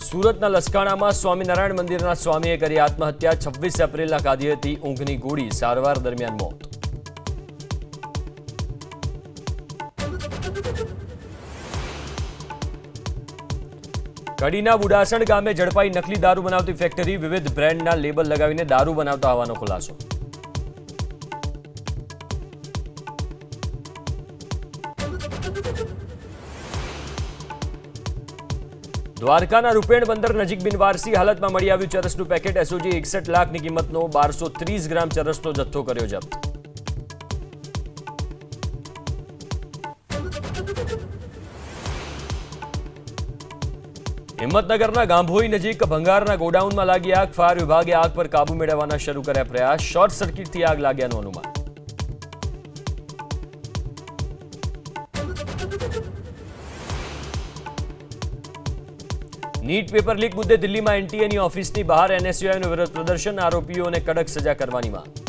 સુરતના લસકાણામાં સ્વામિનારાયણ મંદિરના સ્વામીએ કરી આત્મહત્યા। 26 એપ્રિલના ખાધી હતી ઊંઘની ગોળી, સારવાર દરમિયાન મોત। કડીના બુડાસણ ગામે ઝડપાઈ નકલી દારૂ બનાવતી ફેક્ટરી, વિવિધ બ્રાન્ડના લેબલ લગાવીને દારૂ બનાવતા હોવાનો ખુલાસો। દ્વારકાના રૂપેણ બંદર નજીક બિનવારસી હાલતમાં મળી આવ્યું ચરસનું પેકેટ। એસઓજી 61 લાખની કિંમતનો 1230 ગ્રામ ચરસનો જથ્થો કર્યો જપ્ત। હિંમતનગરના ગાંભોઈ નજીક ભંગારના ગોડાઉનમાં લાગી આગ। ફાયર વિભાગે આગ પર કાબુ મેળવવાના શરૂ કર્યા પ્રયાસ। શોર્ટ સર્કિટથી આગ લાગ્યાનું અનુમાન। નીટ પેપર લીક મુદ્દે દિલ્હીમાં એનટીએની ઓફિસની બહાર એનએસયુઆઈનું વિરોધ પ્રદર્શન। આરોપીઓને કડક સજા કરવાની માંગ।